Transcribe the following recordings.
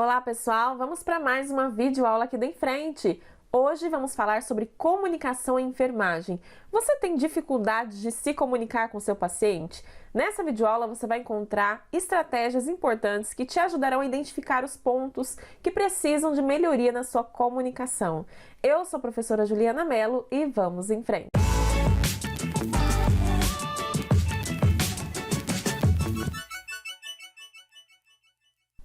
Olá pessoal, vamos para mais uma videoaula aqui do Em Frente. Hoje vamos falar sobre comunicação em enfermagem. Você tem dificuldade de se comunicar com seu paciente? Nessa videoaula você vai encontrar estratégias importantes que te ajudarão a identificar os pontos que precisam de melhoria na sua comunicação. Eu sou a professora Juliana Mello e vamos em frente.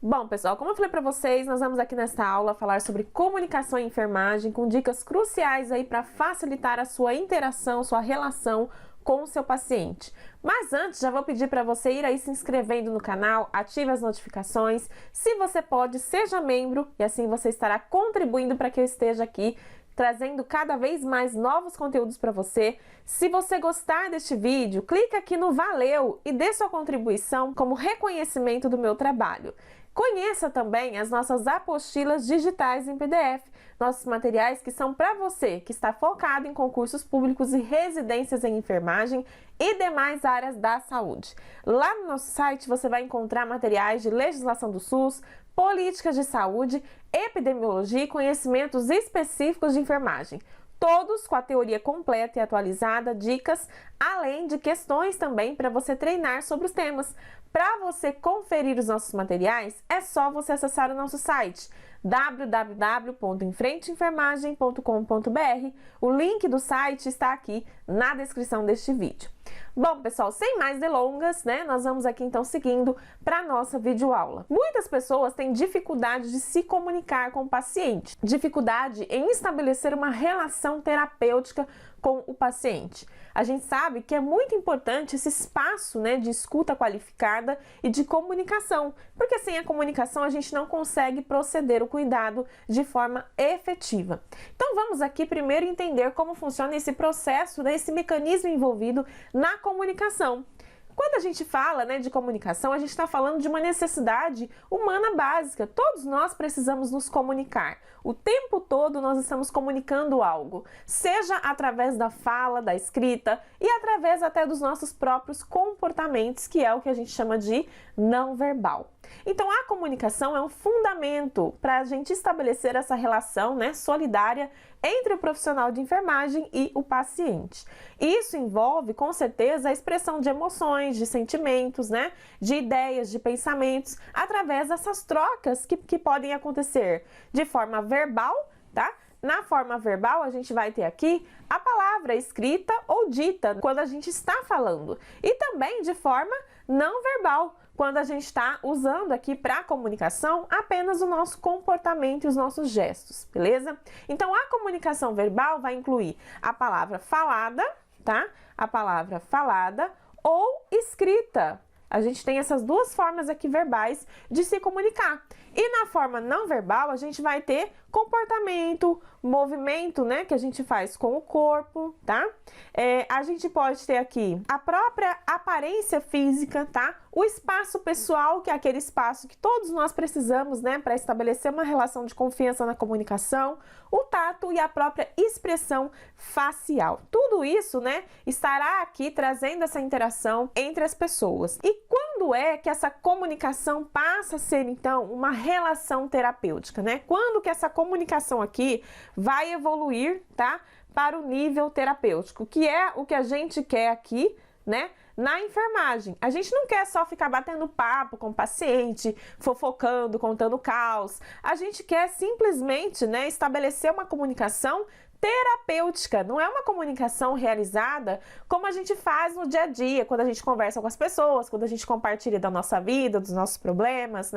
Bom, pessoal, como eu falei para vocês, nós vamos aqui nesta aula falar sobre comunicação em enfermagem com dicas cruciais aí para facilitar a sua interação, sua relação com o seu paciente. Mas antes, já vou pedir para você ir aí se inscrevendo no canal, ative as notificações. Se você pode, seja membro e assim você estará contribuindo para que eu esteja aqui trazendo cada vez mais novos conteúdos para você. Se você gostar deste vídeo, clica aqui no Valeu e dê sua contribuição como reconhecimento do meu trabalho. Conheça também as nossas apostilas digitais em PDF, nossos materiais que são para você que está focado em concursos públicos e residências em enfermagem e demais áreas da saúde. Lá no nosso site você vai encontrar materiais de legislação do SUS, políticas de saúde, epidemiologia e conhecimentos específicos de enfermagem. Todos com a teoria completa e atualizada, dicas, além de questões também para você treinar sobre os temas. Para você conferir os nossos materiais, é só você acessar o nosso site www.enfrenteenfermagem.com.br. O link do site está aqui na descrição deste vídeo. Bom, pessoal, sem mais delongas, nós vamos aqui então seguindo para a nossa videoaula. Muitas pessoas têm dificuldade de se comunicar com o paciente, dificuldade em estabelecer uma relação terapêutica com o paciente. A gente sabe que é muito importante esse espaço, de escuta qualificada e de comunicação, porque sem a comunicação a gente não consegue proceder o cuidado de forma efetiva. Então vamos aqui primeiro entender como funciona esse processo, esse mecanismo envolvido na comunicação. Quando a gente fala de comunicação, a gente está falando de uma necessidade humana básica. Todos nós precisamos nos comunicar. O tempo todo nós estamos comunicando algo, seja através da fala, da escrita e através até dos nossos próprios comportamentos, que é o que a gente chama de não verbal. Então a comunicação é um fundamento para a gente estabelecer essa relação solidária entre o profissional de enfermagem e o paciente. Isso envolve com certeza a expressão de emoções, de sentimentos, de ideias, de pensamentos, através dessas trocas que podem acontecer de forma verbal, tá? Na forma verbal, a gente vai ter aqui a palavra escrita ou dita quando a gente está falando, e também de forma não verbal, quando a gente está usando aqui para a comunicação apenas o nosso comportamento e os nossos gestos, beleza? Então a comunicação verbal vai incluir a palavra falada, tá? A palavra falada ou escrita. A gente tem essas duas formas aqui verbais de se comunicar. E na forma não verbal, a gente vai ter comportamento, movimento, que a gente faz com o corpo, tá? A gente pode ter aqui a própria aparência física, tá? O espaço pessoal, que é aquele espaço que todos nós precisamos, para estabelecer uma relação de confiança na comunicação, o tato e a própria expressão facial. Tudo isso, estará aqui trazendo essa interação entre as pessoas. E quando é que essa comunicação passa a ser, então, uma relação terapêutica, Quando que essa comunicação aqui vai evoluir, tá? Para o nível terapêutico, que é o que a gente quer aqui, na enfermagem. A gente não quer só ficar batendo papo com o paciente, fofocando, contando caos. A gente quer simplesmente, estabelecer uma comunicação terapêutica. Não é uma comunicação realizada como a gente faz no dia a dia, quando a gente conversa com as pessoas, quando a gente compartilha da nossa vida, dos nossos problemas,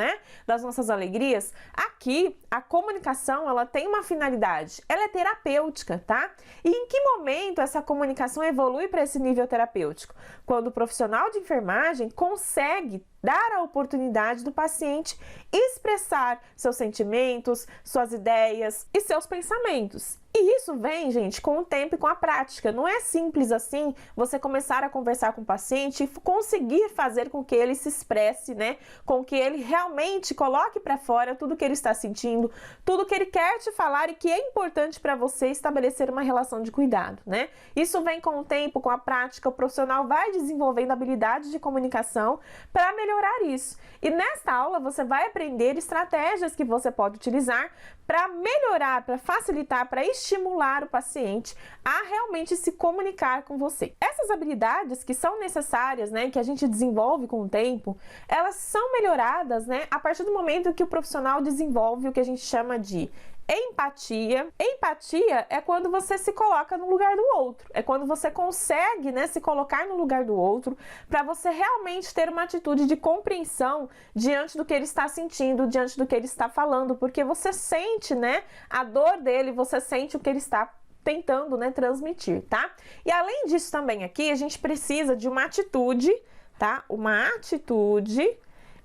das nossas alegrias. Aqui, a comunicação, ela tem uma finalidade, ela é terapêutica, tá? E em que momento essa comunicação evolui para esse nível terapêutico? Quando o profissional de enfermagem consegue dar a oportunidade do paciente expressar seus sentimentos, suas ideias e seus pensamentos. E isso vem, gente, com o tempo e com a prática. Não é simples assim você começar a conversar com o paciente e conseguir fazer com que ele se expresse, né? Com que ele realmente coloque para fora tudo que ele está sentindo, tudo que ele quer te falar e que é importante para você estabelecer uma relação de cuidado, né? Isso vem com o tempo, com a prática, o profissional vai desenvolvendo habilidades de comunicação para melhorar isso. E nesta aula você vai aprender estratégias que você pode utilizar para melhorar, para facilitar, para estimular o paciente a realmente se comunicar com você. Essas habilidades que são necessárias, né, que a gente desenvolve com o tempo, elas são melhoradas, né, a partir do momento que o profissional desenvolve o que a gente chama de empatia. Empatia é quando você se coloca no lugar do outro. É quando você consegue, né, se colocar no lugar do outro para você realmente ter uma atitude de compreensão diante do que ele está sentindo, diante do que ele está falando, porque você sente, né, a dor dele, você sente o que ele está tentando, né, transmitir, tá? E além disso também aqui, a gente precisa de uma atitude, tá? Uma atitude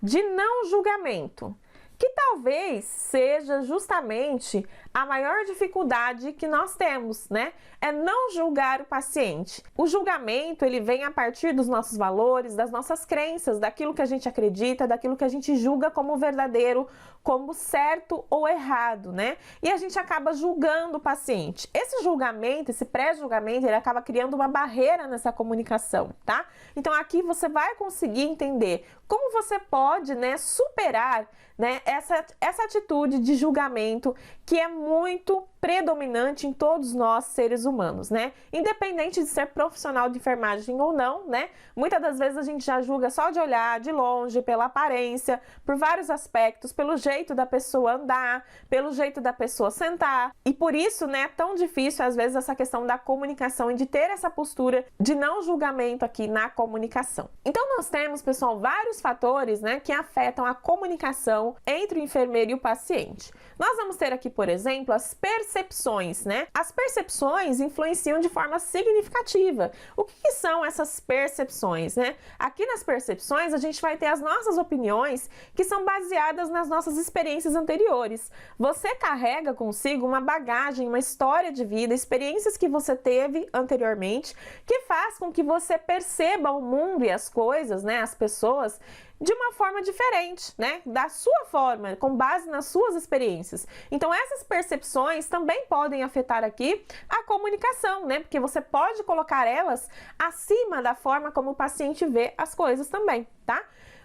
de não julgamento, que talvez seja justamente a maior dificuldade que nós temos, né? É não julgar o paciente. O julgamento, ele vem a partir dos nossos valores, das nossas crenças, daquilo que a gente acredita, daquilo que a gente julga como verdadeiro, como certo ou errado, né? E a gente acaba julgando o paciente. Esse julgamento, esse pré-julgamento, ele acaba criando uma barreira nessa comunicação, tá? Então aqui você vai conseguir entender como você pode, né, superar, né, essa atitude de julgamento que é muito predominante em todos nós seres humanos, né? Independente de ser profissional de enfermagem ou não, né? Muitas das vezes a gente já julga só de olhar de longe, pela aparência, por vários aspectos, pelo jeito da pessoa andar, pelo jeito da pessoa sentar. E por isso, né, é tão difícil às vezes essa questão da comunicação e de ter essa postura de não julgamento aqui na comunicação. Então nós temos, pessoal, vários fatores, né, que afetam a comunicação entre o enfermeiro e o paciente. Nós vamos ter aqui, por exemplo, as percepções, né? As percepções influenciam de forma significativa. O que são essas percepções, né? Aqui nas percepções a gente vai ter as nossas opiniões que são baseadas nas nossas experiências anteriores. Você carrega consigo uma bagagem, uma história de vida, experiências que você teve anteriormente, que faz com que você perceba o mundo e as coisas, né? As pessoas de uma forma diferente, né? Da sua forma, com base nas suas experiências. Então, essas percepções também podem afetar aqui a comunicação, né? Porque você pode colocar elas acima da forma como o paciente vê as coisas também, tá?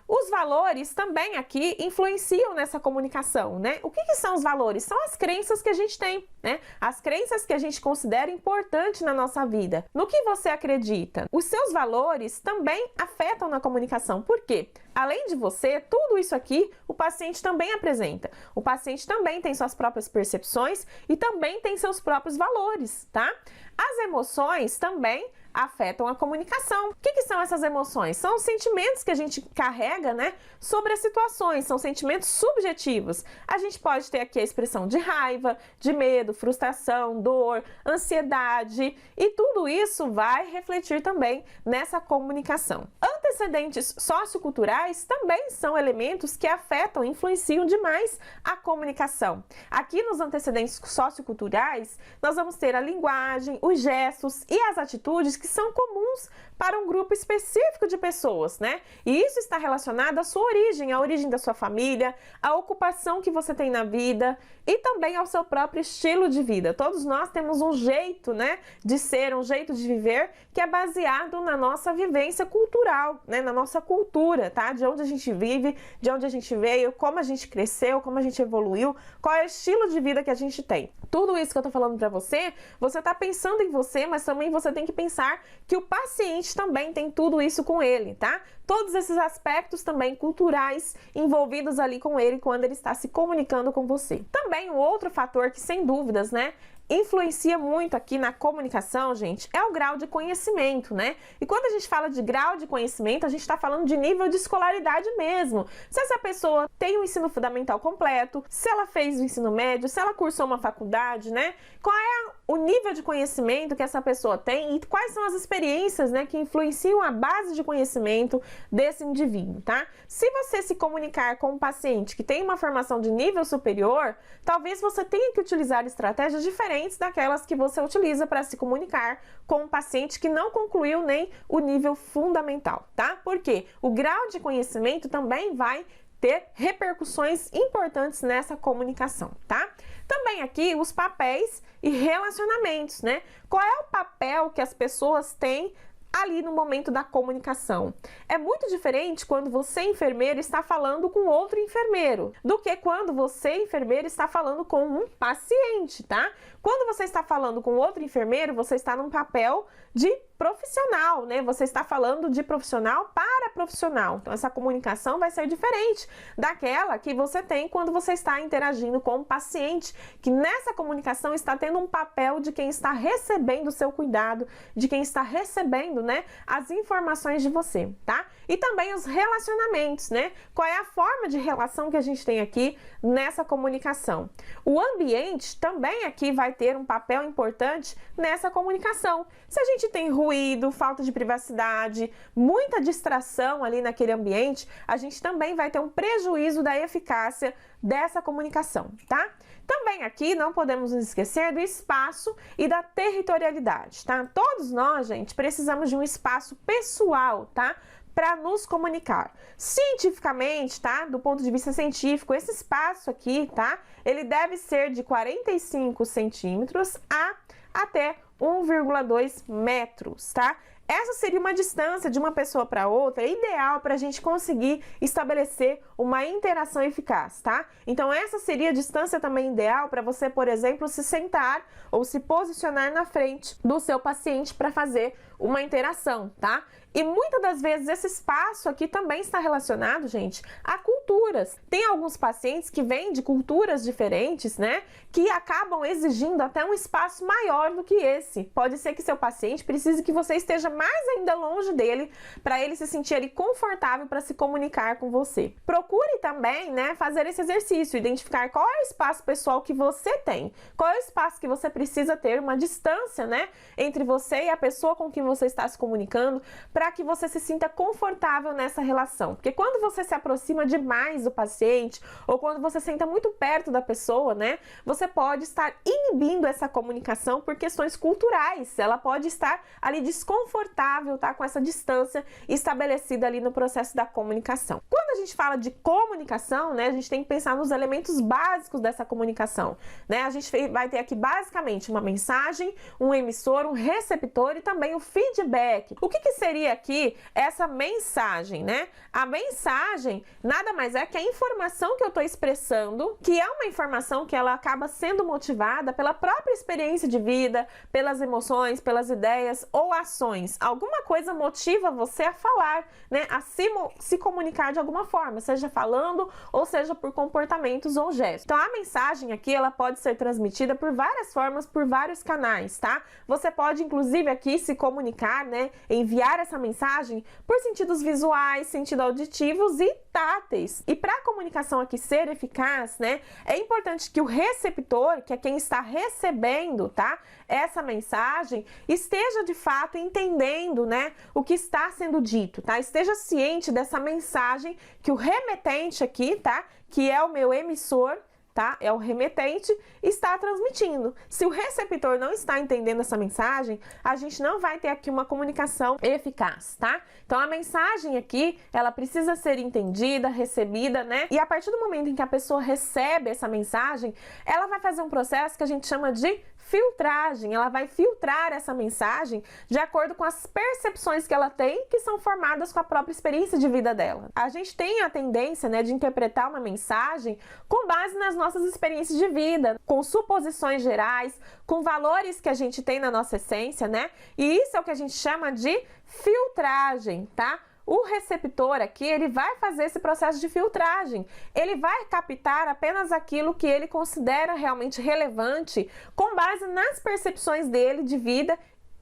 Os valores também aqui influenciam nessa comunicação, né? O que são os valores? São as crenças que a gente tem, né? As crenças que a gente considera importante na nossa vida. No que você acredita? Os seus valores também afetam na comunicação. Por quê? Além de você, tudo isso aqui o paciente também apresenta. O paciente também tem suas próprias percepções e também tem seus próprios valores, tá? As emoções também afetam a comunicação. O que são essas emoções? São os sentimentos que a gente carrega, né, sobre as situações, são sentimentos subjetivos. A gente pode ter aqui a expressão de raiva, de medo, frustração, dor, ansiedade, e tudo isso vai refletir também nessa comunicação. Antecedentes socioculturais também são elementos que afetam e influenciam demais a comunicação. Aqui nos antecedentes socioculturais, nós vamos ter a linguagem, os gestos e as atitudes que são comuns para um grupo específico de pessoas, né? E isso está relacionado à sua origem, à origem da sua família, à ocupação que você tem na vida e também ao seu próprio estilo de vida. Todos nós temos um jeito, né, de ser, um jeito de viver que é baseado na nossa vivência cultural, né, na nossa cultura, tá? De onde a gente vive, de onde a gente veio, como a gente cresceu, como a gente evoluiu, qual é o estilo de vida que a gente tem. Tudo isso que eu tô falando pra você, você tá pensando em você, mas também você tem que pensar que o paciente também tem tudo isso com ele, tá? Todos esses aspectos também culturais envolvidos ali com ele quando ele está se comunicando com você. Também um outro fator que, sem dúvidas, né, influencia muito aqui na comunicação, gente, é o grau de conhecimento, né? E quando a gente fala de grau de conhecimento, a gente está falando de nível de escolaridade mesmo. Se essa pessoa tem o ensino fundamental completo, se ela fez o ensino médio, se ela cursou uma faculdade, né? Qual é o nível de conhecimento que essa pessoa tem e quais são as experiências, né, que influenciam a base de conhecimento desse indivíduo, tá? Se você se comunicar com um paciente que tem uma formação de nível superior, talvez você tenha que utilizar estratégias diferentes diferentes daquelas que você utiliza para se comunicar com um paciente que não concluiu nem o nível fundamental, tá? Porque o grau de conhecimento também vai ter repercussões importantes nessa comunicação, tá? Também aqui os papéis e relacionamentos, né? Qual é o papel que as pessoas têm ali no momento da comunicação? É muito diferente quando você, enfermeiro, está falando com outro enfermeiro, do que quando você, enfermeiro, está falando com um paciente, tá? Quando você está falando com outro enfermeiro, você está num papel de profissional, né? Você está falando de profissional para profissional. Então, essa comunicação vai ser diferente daquela que você tem quando você está interagindo com um paciente, que nessa comunicação está tendo um papel de quem está recebendo o seu cuidado, de quem está recebendo, né, as informações de você, tá? E também os relacionamentos, né? Qual é a forma de relação que a gente tem aqui nessa comunicação? O ambiente também aqui vai ter um papel importante nessa comunicação. Se a gente tem ruído, falta de privacidade, muita distração ali naquele ambiente, a gente também vai ter um prejuízo da eficácia dessa comunicação, tá? Também aqui não podemos nos esquecer do espaço e da territorialidade, tá? Todos nós, gente, precisamos de um espaço pessoal, tá? Para nos comunicar. Cientificamente, tá? Do ponto de vista científico, esse espaço aqui, tá? Ele deve ser de 45 centímetros a até 1,2 metros, tá? Essa seria uma distância de uma pessoa para outra ideal para a gente conseguir estabelecer uma interação eficaz, tá? Então, essa seria a distância também ideal para você, por exemplo, se sentar ou se posicionar na frente do seu paciente para fazer uma interação, tá? E muitas das vezes esse espaço aqui também está relacionado, gente, a culturas. Tem alguns pacientes que vêm de culturas diferentes, né, que acabam exigindo até um espaço maior do que esse. Pode ser que seu paciente precise que você esteja mais ainda longe dele para ele se sentir ali confortável para se comunicar com você. Procure também, né, fazer esse exercício, identificar qual é o espaço pessoal que você tem, qual é o espaço que você precisa ter, uma distância, né, entre você e a pessoa com quem você está se comunicando, para que você se sinta confortável nessa relação. Porque quando você se aproxima demais do paciente, ou quando você senta muito perto da pessoa, né, você pode estar inibindo essa comunicação por questões culturais. Ela pode estar ali desconfortável, tá, com essa distância estabelecida ali no processo da comunicação. Quando a gente fala de comunicação, né, a gente tem que pensar nos elementos básicos dessa comunicação, né? A gente vai ter aqui basicamente uma mensagem, um emissor, um receptor e também o feedback. O que seria aqui essa mensagem, né? A mensagem nada mais é que a informação que eu estou expressando, que é uma informação que ela acaba sendo motivada pela própria experiência de vida, pelas emoções, pelas ideias ou ações. Alguma coisa motiva você a falar, né? A se comunicar de alguma forma, seja falando ou seja por comportamentos ou gestos. Então a mensagem aqui, ela pode ser transmitida por várias formas, por vários canais, tá? Você pode inclusive aqui se comunicar, né? Enviar essa mensagem por sentidos visuais, sentidos auditivos e táteis. E para a comunicação aqui ser eficaz, né, é importante que o receptor, que é quem está recebendo, tá, essa mensagem, esteja de fato entendendo, né, o que está sendo dito, tá? Esteja ciente dessa mensagem que o remetente aqui, tá, que é o meu emissor, tá? É o remetente, está transmitindo. Se o receptor não está entendendo essa mensagem, a gente não vai ter aqui uma comunicação eficaz, tá? Então a mensagem aqui, ela precisa ser entendida, recebida, né? E a partir do momento em que a pessoa recebe essa mensagem, ela vai fazer um processo que a gente chama de filtragem. Ela vai filtrar essa mensagem de acordo com as percepções que ela tem, que são formadas com a própria experiência de vida dela. A gente tem a tendência, né, de interpretar uma mensagem com base nas nossas experiências de vida, com suposições gerais, com valores que a gente tem na nossa essência, né? E isso é o que a gente chama de filtragem, tá? O receptor aqui, ele vai fazer esse processo de filtragem. Ele vai captar apenas aquilo que ele considera realmente relevante com base nas percepções dele de vida,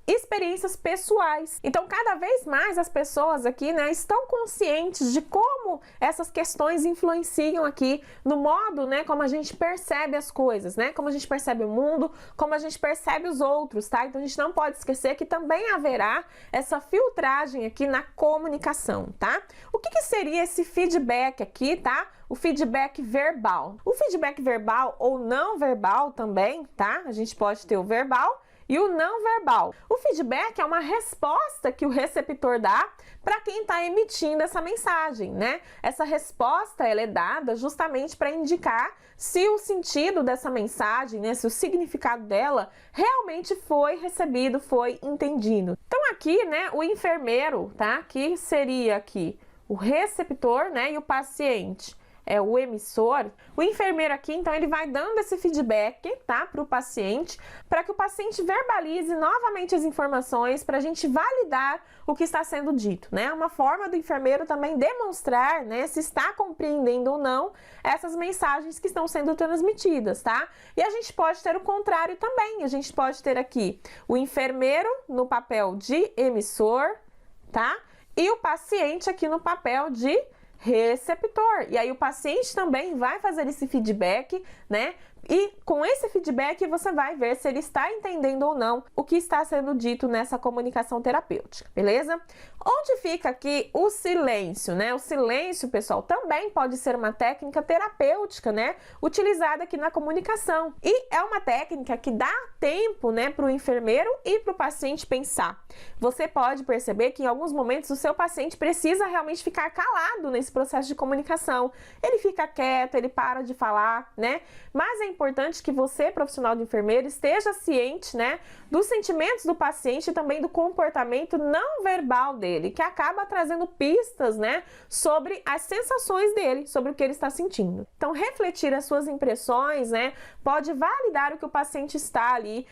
experiências pessoais. Então, cada vez mais as pessoas aqui, né, estão conscientes de como essas questões influenciam aqui no modo, né, como a gente percebe as coisas, né, como a gente percebe o mundo, como a gente percebe os outros, tá? Então, a gente não pode esquecer que também haverá essa filtragem aqui na comunicação, tá? O que seria esse feedback aqui, tá? o feedback verbal. O feedback verbal ou não verbal também, tá? A gente pode ter o verbal e o não verbal. O feedback é uma resposta que o receptor dá para quem está emitindo essa mensagem, né? Essa resposta ela é dada justamente para indicar se o sentido dessa mensagem, né, se o significado dela realmente foi recebido, foi entendido. Então aqui, né, o enfermeiro, tá? Que seria aqui o receptor, né, e o paciente é o emissor. O enfermeiro aqui, então, ele vai dando esse feedback, tá, para o paciente, para que o paciente verbalize novamente as informações, para a gente validar o que está sendo dito, né? Uma forma do enfermeiro também demonstrar, né, se está compreendendo ou não essas mensagens que estão sendo transmitidas, tá? E a gente pode ter o contrário também. A gente pode ter aqui o enfermeiro no papel de emissor, tá? E o paciente aqui no papel de receptor. E aí o paciente também vai fazer esse feedback, né? E com esse feedback você vai ver se ele está entendendo ou não o que está sendo dito nessa comunicação terapêutica, beleza? Onde fica aqui o silêncio, né? O silêncio, pessoal, também pode ser uma técnica terapêutica, né? Utilizada aqui na comunicação. E é uma técnica que dá tempo, né, para o enfermeiro e para o paciente pensar. Você pode perceber que em alguns momentos o seu paciente precisa realmente ficar calado nesse processo de comunicação. Ele fica quieto, ele para de falar, né? Mas é importante que você, profissional de enfermeiro, esteja ciente, né, dos sentimentos do paciente e também do comportamento não verbal dele, que acaba trazendo pistas, né, sobre as sensações dele, sobre o que ele está sentindo. Então, refletir as suas impressões, né, pode validar o que o paciente está ali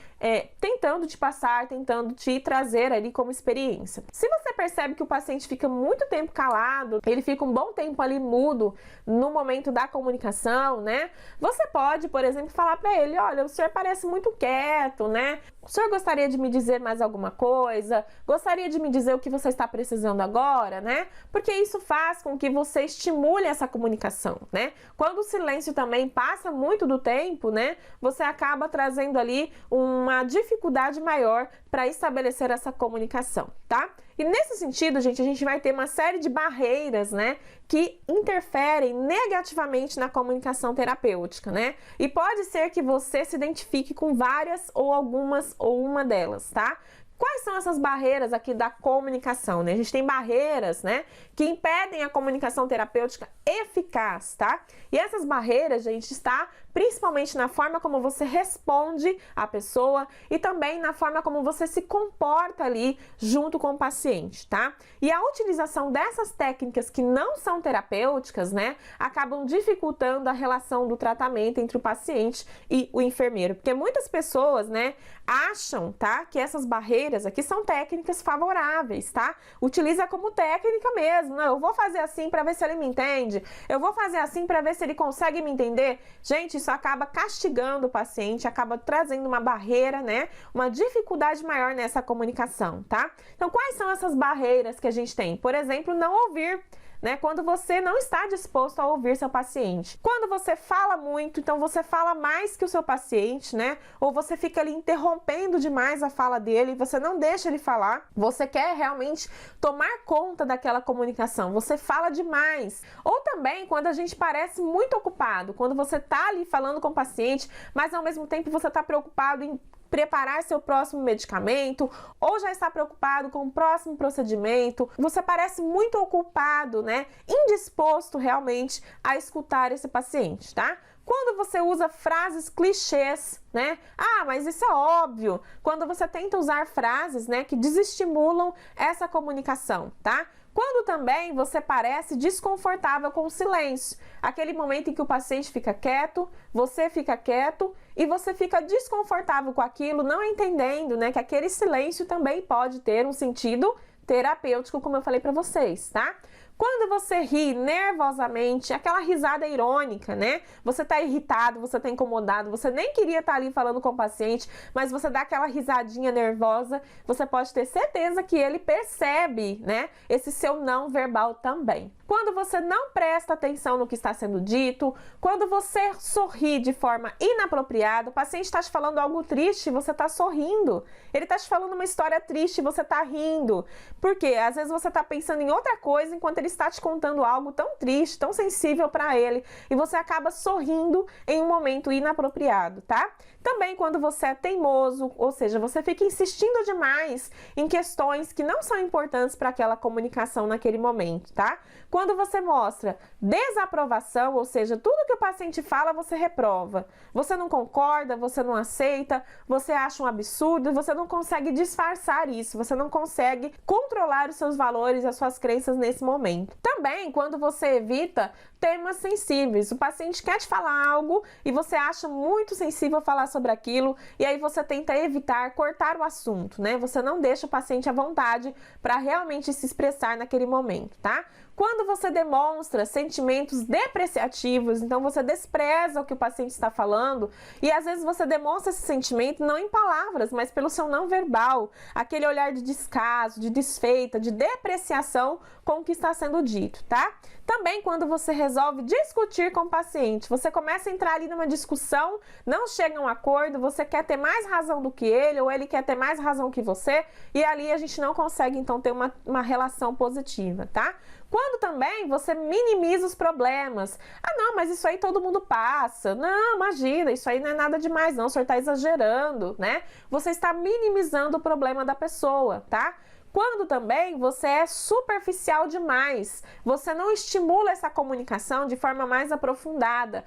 tentando te passar, tentando te trazer ali como experiência. Se você percebe que o paciente fica muito tempo calado, ele fica um bom tempo ali mudo no momento da comunicação, né, você pode, por exemplo, falar para ele: olha, o senhor parece muito quieto, né? O senhor gostaria de me dizer mais alguma coisa? Gostaria de me dizer o que você está precisando agora, né? Porque isso faz com que você estimule essa comunicação, né? Quando o silêncio também passa muito do tempo, né? Você acaba trazendo ali uma dificuldade maior para estabelecer essa comunicação, tá? E nesse sentido, gente, a gente vai ter uma série de barreiras, né, que interferem negativamente na comunicação terapêutica, né? E pode ser que você se identifique com várias ou algumas ou uma delas, tá? Quais são essas barreiras aqui da comunicação, né? A gente tem barreiras, né, que impedem a comunicação terapêutica eficaz, tá? E essas barreiras, gente, está principalmente na forma como você responde à pessoa e também na forma como você se comporta ali junto com o paciente, tá? E a utilização dessas técnicas que não são terapêuticas, né, acabam dificultando a relação do tratamento entre o paciente e o enfermeiro, porque muitas pessoas, né, acham, tá, que essas barreiras aqui são técnicas favoráveis, tá? Utiliza como técnica mesmo. Não, eu vou fazer assim para ver se ele me entende. Eu vou fazer assim para ver se ele consegue me entender. Gente, isso acaba castigando o paciente, acaba trazendo uma barreira, né? Uma dificuldade maior nessa comunicação, tá? Então, quais são essas barreiras que a gente tem? Por exemplo, não ouvir, né? Quando você não está disposto a ouvir seu paciente. Quando você fala muito, então você fala mais que o seu paciente, né? Ou você fica ali interrompendo demais a fala dele, você não deixa ele falar. Você quer realmente tomar conta daquela comunicação, você fala demais. Ou também quando a gente parece muito ocupado, quando você tá ali falando com o paciente, mas ao mesmo tempo você tá preocupado em preparar seu próximo medicamento ou já está preocupado com o próximo procedimento, você parece muito ocupado, né? Indisposto realmente a escutar esse paciente, tá? Quando você usa frases clichês, né? Ah, mas isso é óbvio. Quando você tenta usar frases, né, que desestimulam essa comunicação, tá? Quando também você parece desconfortável com o silêncio, aquele momento em que o paciente fica quieto, você fica quieto e você fica desconfortável com aquilo, não entendendo, né, que aquele silêncio também pode ter um sentido terapêutico, como eu falei para vocês, tá? Quando você ri nervosamente, aquela risada irônica, né? Você tá irritado, você tá incomodado, você nem queria estar ali falando com o paciente, mas você dá aquela risadinha nervosa, você pode ter certeza que ele percebe, né, esse seu não verbal também. quando você não presta atenção no que está sendo dito, quando você sorri de forma inapropriada, o paciente está te falando algo triste, você está sorrindo. Ele está te falando uma história triste, você está rindo. Por quê? Às vezes você está pensando em outra coisa enquanto ele está te contando algo tão triste, tão sensível para ele, e você acaba sorrindo em um momento inapropriado, tá? Também quando você é teimoso, ou seja, você fica insistindo demais em questões que não são importantes para aquela comunicação naquele momento, tá? Quando você mostra desaprovação, ou seja, tudo que o paciente fala você reprova. Você não concorda, você não aceita, você acha um absurdo, você não consegue disfarçar isso, você não consegue controlar os seus valores, as suas crenças nesse momento. Também quando você evita temas sensíveis, o paciente quer te falar algo e você acha muito sensível falar sobre aquilo e aí você tenta evitar, cortar o assunto, né? Você não deixa o paciente à vontade para realmente se expressar naquele momento, tá? Quando você demonstra sentimentos depreciativos, então você despreza o que o paciente está falando e às vezes você demonstra esse sentimento não em palavras, mas pelo seu não verbal, aquele olhar de descaso, de desfeita, de depreciação com o que está sendo dito, tá? Também quando você resolve discutir com o paciente, você começa a entrar ali numa discussão, não chega a um acordo, você quer ter mais razão do que ele ou ele quer ter mais razão que você e ali a gente não consegue então ter uma relação positiva, tá? Quando também você minimiza os problemas. Ah, não, mas isso aí todo mundo passa. Não, imagina, isso aí não é nada demais não, o senhor está exagerando, né? Você está minimizando o problema da pessoa, tá? Quando também você é superficial demais, você não estimula essa comunicação de forma mais aprofundada.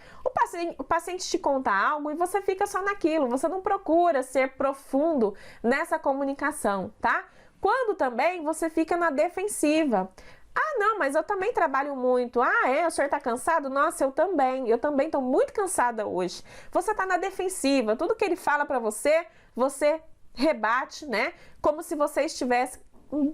O paciente te conta algo e você fica só naquilo, você não procura ser profundo nessa comunicação, tá? Quando também você fica na defensiva. Ah, não, mas eu também trabalho muito. Ah, o senhor tá cansado? Nossa, eu também tô muito cansada hoje. Você tá na defensiva, tudo que ele fala pra você, você rebate, né? Como se você estivesse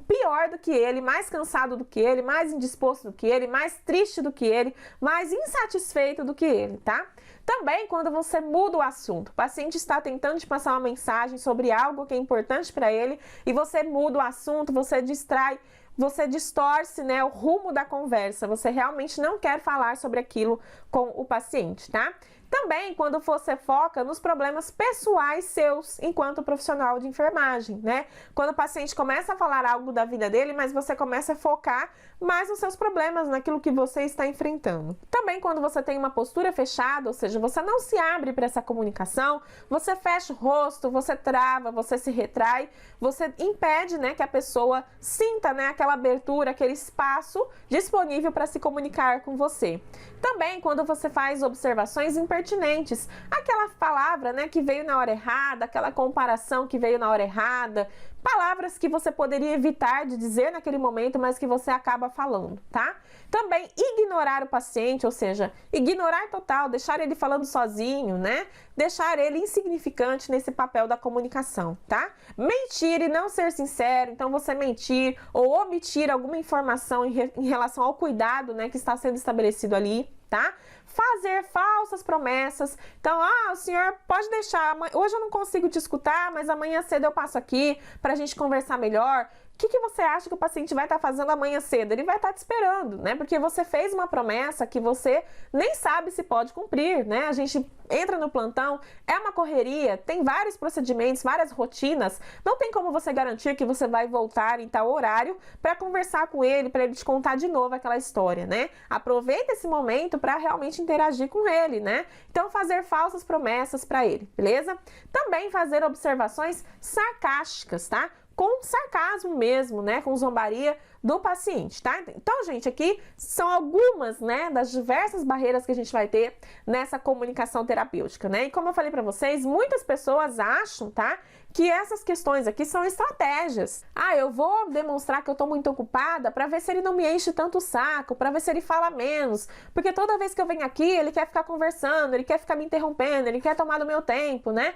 pior do que ele, mais cansado do que ele, mais indisposto do que ele, mais triste do que ele, mais insatisfeito do que ele, tá? Também quando você muda o assunto, o paciente está tentando te passar uma mensagem sobre algo que é importante para ele e você muda o assunto, você distrai, você distorce, né, o rumo da conversa, você realmente não quer falar sobre aquilo com o paciente, tá? Também quando você foca nos problemas pessoais seus enquanto profissional de enfermagem, né? Quando o paciente começa a falar algo da vida dele, mas você começa a focar mais nos seus problemas, naquilo que você está enfrentando. Também quando você tem uma postura fechada, ou seja, você não se abre para essa comunicação, você fecha o rosto, você trava, você se retrai, você impede, né, que a pessoa sinta, né, aquela abertura, aquele espaço disponível para se comunicar com você. Também quando você faz observações impertinentes, aquela palavra, né, que veio na hora errada, aquela comparação que veio na hora errada, palavras que você poderia evitar de dizer naquele momento, mas que você acaba falando, tá? Também ignorar o paciente, ou seja, ignorar total, deixar ele falando sozinho, né? Deixar ele insignificante nesse papel da comunicação, tá? Mentir e não ser sincero, então você mentir ou omitir alguma informação em relação ao cuidado, né, que está sendo estabelecido ali, tá? Fazer falsas promessas. Então, o senhor pode deixar, hoje eu não consigo te escutar, mas amanhã cedo eu passo aqui para a gente conversar melhor. O que você acha que o paciente vai estar fazendo amanhã cedo? Ele vai estar te esperando, né? Porque você fez uma promessa que você nem sabe se pode cumprir, né? A gente entra no plantão, é uma correria, tem vários procedimentos, várias rotinas. Não tem como você garantir que você vai voltar em tal horário para conversar com ele, para ele te contar de novo aquela história, né? Aproveita esse momento para realmente interagir com ele, né? Então, fazer falsas promessas para ele, beleza? Também fazer observações sarcásticas, tá? Com sarcasmo mesmo, né, com zombaria do paciente, tá? Então, gente, aqui são algumas, né, das diversas barreiras que a gente vai ter nessa comunicação terapêutica, né? E como eu falei para vocês, muitas pessoas acham, tá, que essas questões aqui são estratégias. Ah, eu vou demonstrar que eu tô muito ocupada para ver se ele não me enche tanto o saco, para ver se ele fala menos, porque toda vez que eu venho aqui, ele quer ficar conversando, ele quer ficar me interrompendo, ele quer tomar do meu tempo, né?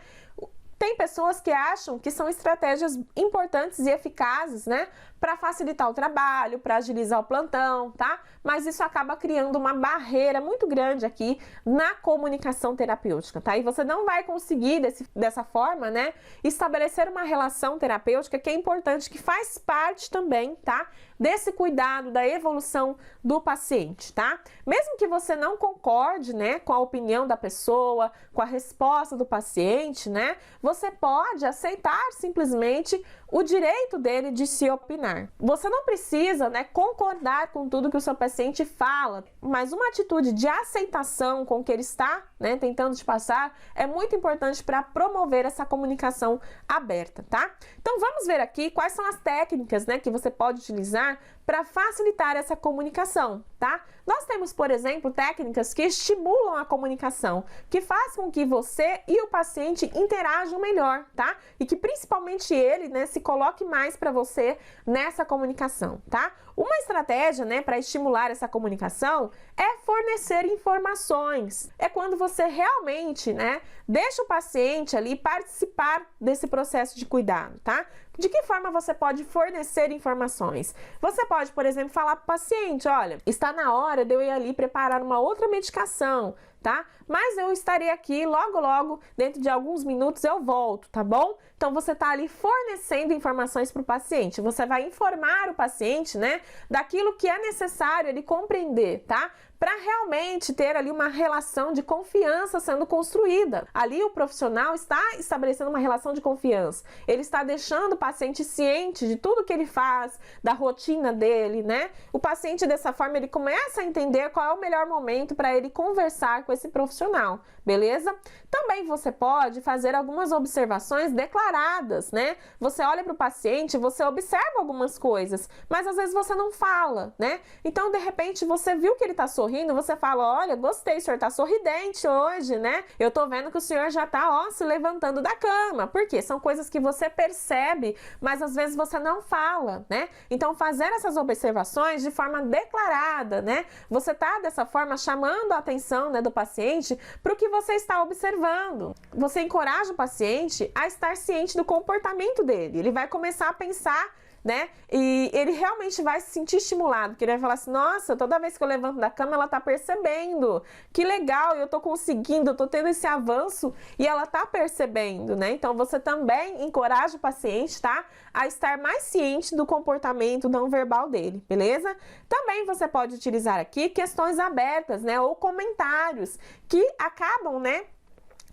Tem pessoas que acham que são estratégias importantes e eficazes, né, para facilitar o trabalho, para agilizar o plantão, tá? Mas isso acaba criando uma barreira muito grande aqui na comunicação terapêutica, tá? E você não vai conseguir dessa forma, né, estabelecer uma relação terapêutica que é importante, que faz parte também, tá, desse cuidado, da evolução do paciente, tá? Mesmo que você não concorde, né, com a opinião da pessoa, com a resposta do paciente, né, você pode aceitar simplesmente o direito dele de se opinar. Você não precisa, né, concordar com tudo que o seu paciente fala, mas uma atitude de aceitação com o que ele está, né, tentando te passar é muito importante para promover essa comunicação aberta, tá? Então vamos ver aqui quais são as técnicas, né, que você pode utilizar para facilitar essa comunicação, tá? Nós temos, por exemplo, técnicas que estimulam a comunicação, que fazem com que você e o paciente interajam melhor, tá? E que principalmente ele, né, se coloque mais para você nessa comunicação, tá? Uma estratégia, né, para estimular essa comunicação é fornecer informações. É quando você realmente, né, deixa o paciente ali participar desse processo de cuidado, tá? De que forma você pode fornecer informações? Você pode, por exemplo, falar para o paciente, olha, está na hora de eu ir ali preparar uma outra medicação, tá? Mas eu estarei aqui logo, dentro de alguns minutos eu volto, tá bom? Então você está ali fornecendo informações para o paciente. Você vai informar o paciente, né, daquilo que é necessário ele compreender, tá? Para realmente ter ali uma relação de confiança sendo construída. Ali o profissional está estabelecendo uma relação de confiança. Ele está deixando o paciente ciente de tudo que ele faz, da rotina dele, né? O paciente, dessa forma, ele começa a entender qual é o melhor momento para ele conversar com esse profissional, beleza? Também você pode fazer algumas observações declaradas, né? Você olha para o paciente, você observa algumas coisas, mas às vezes você não fala, né? Então, de repente, você viu que ele está sorrindo, você fala, olha, gostei, o senhor está sorridente hoje, né? Eu tô vendo que o senhor já tá, ó, se levantando da cama. Por quê? São coisas que você percebe, mas às vezes você não fala, né? Então, fazer essas observações de forma declarada, né? Você tá, dessa forma, chamando a atenção, né, do paciente para o que você está observando. Você encoraja o paciente a estar ciente do comportamento dele. Ele vai começar a pensar, né? E ele realmente vai se sentir estimulado, porque ele vai falar assim, nossa, toda vez que eu levanto da cama, ela tá percebendo, que legal, eu tô conseguindo, eu tô tendo esse avanço e ela tá percebendo, né? Então você também encoraja o paciente, tá? A estar mais ciente do comportamento não verbal dele, beleza? Também você pode utilizar aqui questões abertas, né? Ou comentários que acabam, né,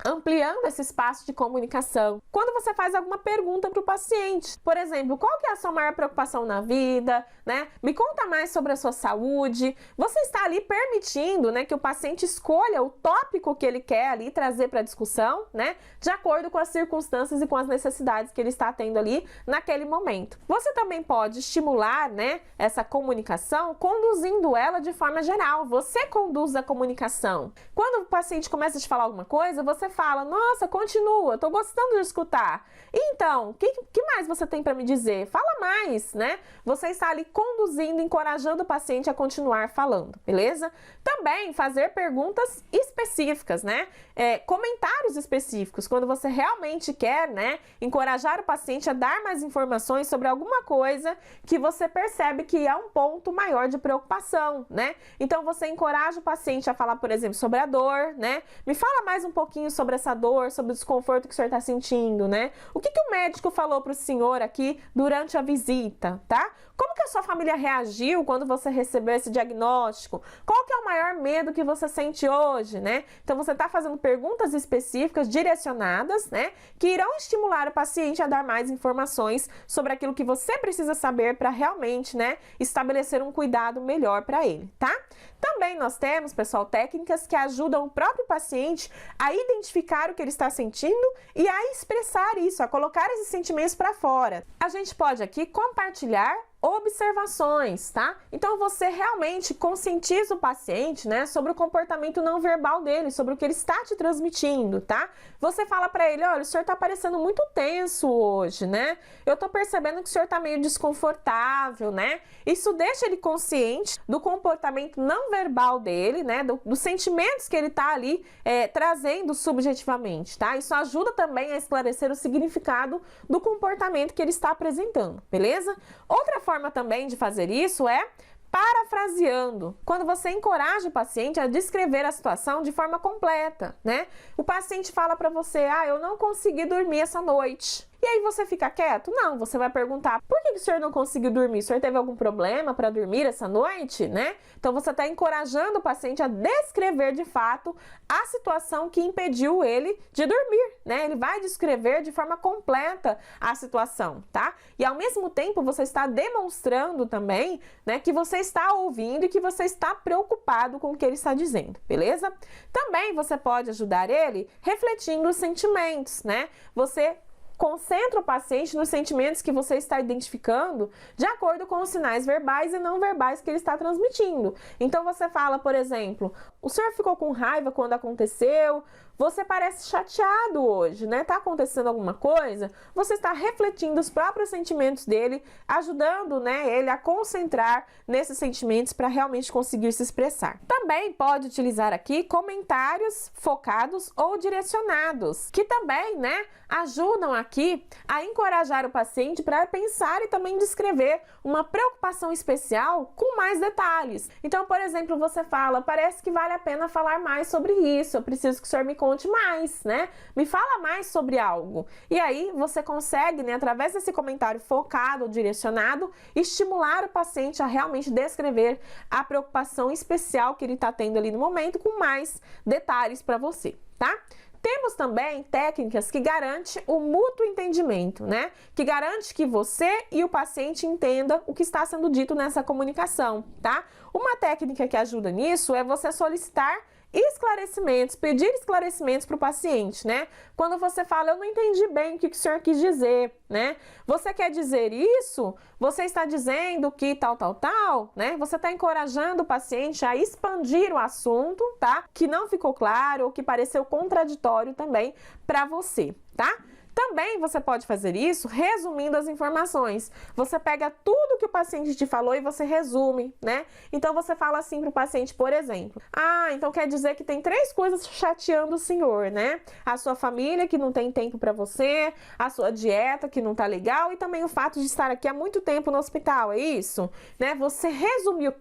ampliando esse espaço de comunicação. Quando você faz alguma pergunta para o paciente, por exemplo, qual que é a sua maior preocupação na vida, né? Me conta mais sobre a sua saúde. Você está ali permitindo, né, que o paciente escolha o tópico que ele quer ali trazer para a discussão, né, de acordo com as circunstâncias e com as necessidades que ele está tendo ali naquele momento. Você também pode estimular, né, essa comunicação conduzindo ela de forma geral. Você conduz a comunicação. Quando o paciente começa a te falar alguma coisa, você fala, nossa, continua, tô gostando de escutar. Então, o que mais você tem para me dizer? Fala mais, né? Você está ali conduzindo, encorajando o paciente a continuar falando, beleza? Também fazer perguntas específicas, né? Comentários específicos, quando você realmente quer, né, encorajar o paciente a dar mais informações sobre alguma coisa que você percebe que é um ponto maior de preocupação, né? Então, você encoraja o paciente a falar, por exemplo, sobre a dor, né? Me fala mais um pouquinho sobre essa dor, sobre o desconforto que o senhor está sentindo, né? O que o médico falou para o senhor aqui durante a visita, tá? Como que a sua família reagiu quando você recebeu esse diagnóstico? Qual que é o maior medo que você sente hoje, né? Então, você está fazendo perguntas específicas, direcionadas, né? Que irão estimular o paciente a dar mais informações sobre aquilo que você precisa saber para realmente, né, estabelecer um cuidado melhor para ele, tá? Também nós temos, pessoal, técnicas que ajudam o próprio paciente a identificar o que ele está sentindo e a expressar isso, a colocar esses sentimentos para fora. A gente pode aqui compartilhar observações, tá? Então você realmente conscientiza o paciente, né, sobre o comportamento não verbal dele, sobre o que ele está te transmitindo, tá? Você fala para ele, olha, o senhor tá parecendo muito tenso hoje, né? Eu tô percebendo que o senhor tá meio desconfortável, né? Isso deixa ele consciente do comportamento não verbal dele, né, dos sentimentos que ele tá ali trazendo subjetivamente, tá? Isso ajuda também a esclarecer o significado do comportamento que ele está apresentando, beleza? Outra forma também de fazer isso é parafraseando, quando você encoraja o paciente a descrever a situação de forma completa, né? O paciente fala para você, eu não consegui dormir essa noite. E aí você fica quieto? Não, você vai perguntar, por que o senhor não conseguiu dormir? O senhor teve algum problema para dormir essa noite, né? Então você está encorajando o paciente a descrever de fato a situação que impediu ele de dormir, né? Ele vai descrever de forma completa a situação, tá? E ao mesmo tempo você está demonstrando também, né, que você está ouvindo e que você está preocupado com o que ele está dizendo, beleza? Também você pode ajudar ele refletindo os sentimentos, né? Você concentra o paciente nos sentimentos que você está identificando de acordo com os sinais verbais e não verbais que ele está transmitindo. Então você fala, por exemplo, o senhor ficou com raiva quando aconteceu? Você parece chateado hoje, né? Tá acontecendo alguma coisa? Você está refletindo os próprios sentimentos dele, ajudando, né, ele a concentrar nesses sentimentos para realmente conseguir se expressar. Também pode utilizar aqui comentários focados ou direcionados, que também, né, ajudam aqui a encorajar o paciente para pensar e também descrever uma preocupação especial com mais detalhes. Então, por exemplo, você fala, parece que vale a pena falar mais sobre isso, eu preciso que o senhor me conte mais, né? Me fala mais sobre algo. E aí você consegue, né, através desse comentário focado ou direcionado, estimular o paciente a realmente descrever a preocupação especial que ele está tendo ali no momento com mais detalhes para você, tá? Temos também técnicas que garantem o mútuo entendimento, né? Que garante que você e o paciente entendam o que está sendo dito nessa comunicação, tá? Uma técnica que ajuda nisso é você solicitar esclarecimentos, pedir esclarecimentos para o paciente, né? Quando você fala, eu não entendi bem o que o senhor quis dizer, né? Você quer dizer isso? Você está dizendo que tal, né? Você está encorajando o paciente a expandir o assunto, tá? Que não ficou claro ou que pareceu contraditório também para você, tá? Também você pode fazer isso resumindo as informações. Você pega tudo que o paciente te falou e você resume, né? Então você fala assim para o paciente, por exemplo, então quer dizer que tem 3 coisas chateando o senhor, né? A sua família que não tem tempo para você, a sua dieta que não tá legal e também o fato de estar aqui há muito tempo no hospital, é isso? Né? Você resumiu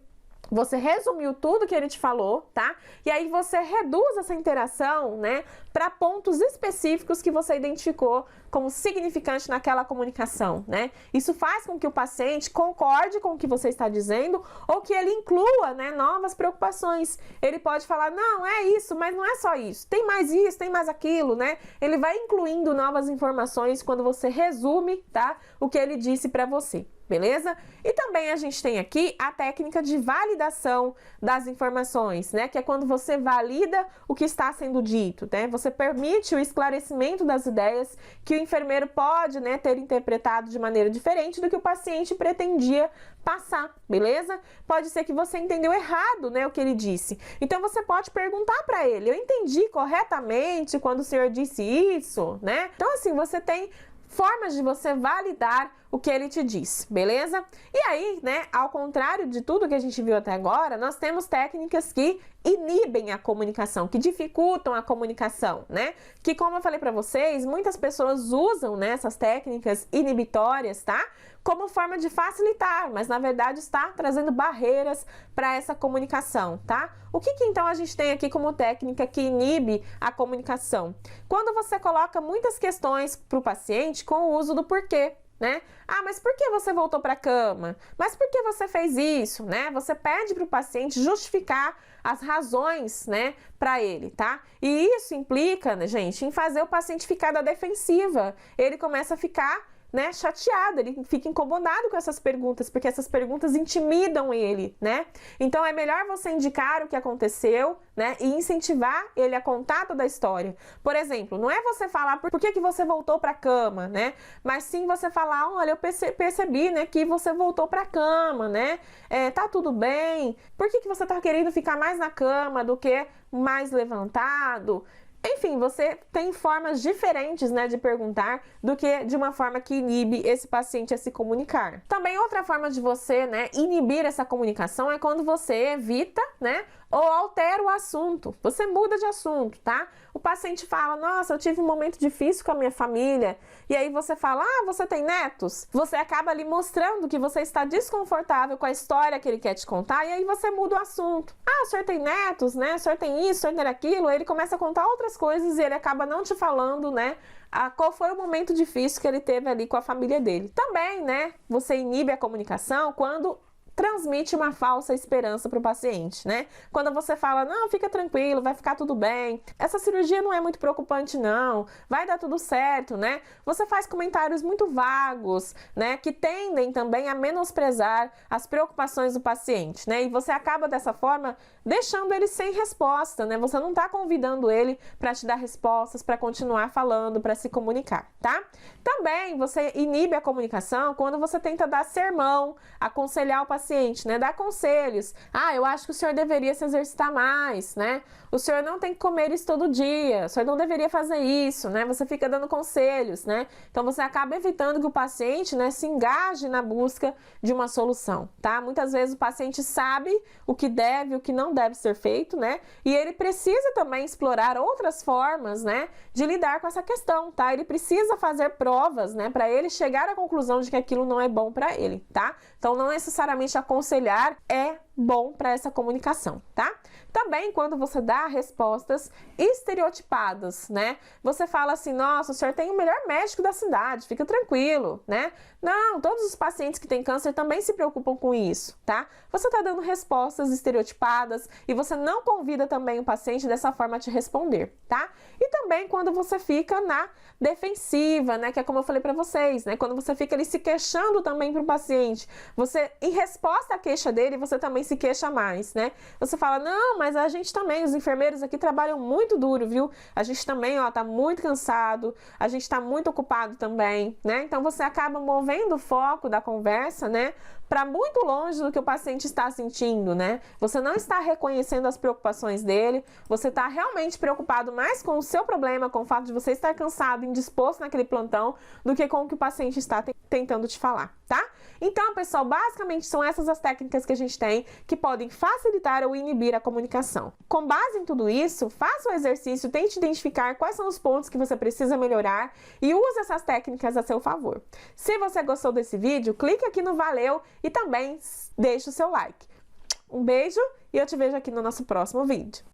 tudo que ele te falou, tá? E aí você reduz essa interação, né, para pontos específicos que você identificou como significante naquela comunicação, né? Isso faz com que o paciente concorde com o que você está dizendo ou que ele inclua, né, novas preocupações. Ele pode falar, não, é isso, mas não é só isso. Tem mais isso, tem mais aquilo, né? Ele vai incluindo novas informações quando você resume, tá, o que ele disse para você. Beleza? E também a gente tem aqui a técnica de validação das informações, né? Que é quando você valida o que está sendo dito, né? Você permite o esclarecimento das ideias que o enfermeiro pode, né, ter interpretado de maneira diferente do que o paciente pretendia passar, beleza? Pode ser que você entendeu errado, né, o que ele disse. Então você pode perguntar para ele, eu entendi corretamente quando o senhor disse isso, né? Então assim, você tem formas de você validar o que ele te diz, beleza? E aí, né, ao contrário de tudo que a gente viu até agora, nós temos técnicas que inibem a comunicação, que dificultam a comunicação, né? Que, como eu falei para vocês, muitas pessoas usam, né, essas técnicas inibitórias, tá? Como forma de facilitar, mas na verdade está trazendo barreiras para essa comunicação, tá? O que então a gente tem aqui como técnica que inibe a comunicação? Quando você coloca muitas questões para o paciente com o uso do porquê, né? Mas por que você voltou para a cama? Mas por que você fez isso, né? Você pede para o paciente justificar as razões, né, para ele, tá? E isso implica, né, gente, em fazer o paciente ficar da defensiva. Ele começa a ficar, né, chateado, ele fica incomodado com essas perguntas, porque essas perguntas intimidam ele, né? Então é melhor você indicar o que aconteceu, né, e incentivar ele a contar toda a história. Por exemplo, não é você falar por que você voltou para a cama, né? Mas sim você falar, olha, eu percebi, né, que você voltou para a cama, né? Tá tudo bem? Por que você tá querendo ficar mais na cama do que mais levantado? Enfim, você tem formas diferentes, né, de perguntar do que de uma forma que inibe esse paciente a se comunicar. Também outra forma de você, né, inibir essa comunicação é quando você evita, né, ou altera o assunto, você muda de assunto, tá? O paciente fala, nossa, eu tive um momento difícil com a minha família, e aí você fala, ah, você tem netos? Você acaba ali mostrando que você está desconfortável com a história que ele quer te contar, e aí você muda o assunto. Ah, o senhor tem netos, né? O senhor tem isso, o senhor tem aquilo, aí ele começa a contar outras coisas e ele acaba não te falando, né? Qual foi o momento difícil que ele teve ali com a família dele. Também, né? Você inibe a comunicação quando transmite uma falsa esperança para o paciente, né? Quando você fala, não, fica tranquilo, vai ficar tudo bem, essa cirurgia não é muito preocupante não, vai dar tudo certo, né? Você faz comentários muito vagos, né? Que tendem também a menosprezar as preocupações do paciente, né? E você acaba dessa forma deixando ele sem resposta, né? Você não está convidando ele para te dar respostas, para continuar falando, para se comunicar, tá? Também você inibe a comunicação quando você tenta dar sermão, aconselhar o paciente, né? Dar conselhos. Ah, eu acho que o senhor deveria se exercitar mais, né? O senhor não tem que comer isso todo dia, o senhor não deveria fazer isso, né? Você fica dando conselhos, né? Então você acaba evitando que o paciente, né, se engaje na busca de uma solução, tá? Muitas vezes o paciente sabe o que deve, o que não deve ser feito, né? E ele precisa também explorar outras formas, né, de lidar com essa questão, tá? Ele precisa fazer provas, né, para ele chegar à conclusão de que aquilo não é bom para ele, tá? Então não necessariamente aconselhar é bom para essa comunicação, tá? Também quando você dá respostas estereotipadas, né? Você fala assim, nossa, o senhor tem o melhor médico da cidade, fica tranquilo, né? Não, todos os pacientes que têm câncer também se preocupam com isso, tá? Você tá dando respostas estereotipadas e você não convida também o paciente dessa forma a te responder, tá? E também quando você fica na defensiva, né? Que é como eu falei para vocês, né? Quando você fica ali se queixando também para o paciente, você, em resposta à queixa dele, você também se queixa mais, né? Você fala, não, mas a gente também, os enfermeiros aqui trabalham muito duro, viu? A gente também, ó, tá muito cansado, a gente tá muito ocupado também, né? Então você acaba movendo o foco da conversa, né, para muito longe do que o paciente está sentindo, né? Você não está reconhecendo as preocupações dele, você está realmente preocupado mais com o seu problema, com o fato de você estar cansado, indisposto naquele plantão, do que com o que o paciente está tentando te falar, tá? Então, pessoal, basicamente são essas as técnicas que a gente tem que podem facilitar ou inibir a comunicação. Com base em tudo isso, faça o exercício, tente identificar quais são os pontos que você precisa melhorar e use essas técnicas a seu favor. Se você gostou desse vídeo, clique aqui no valeu e também deixe o seu like. Um beijo e eu te vejo aqui no nosso próximo vídeo.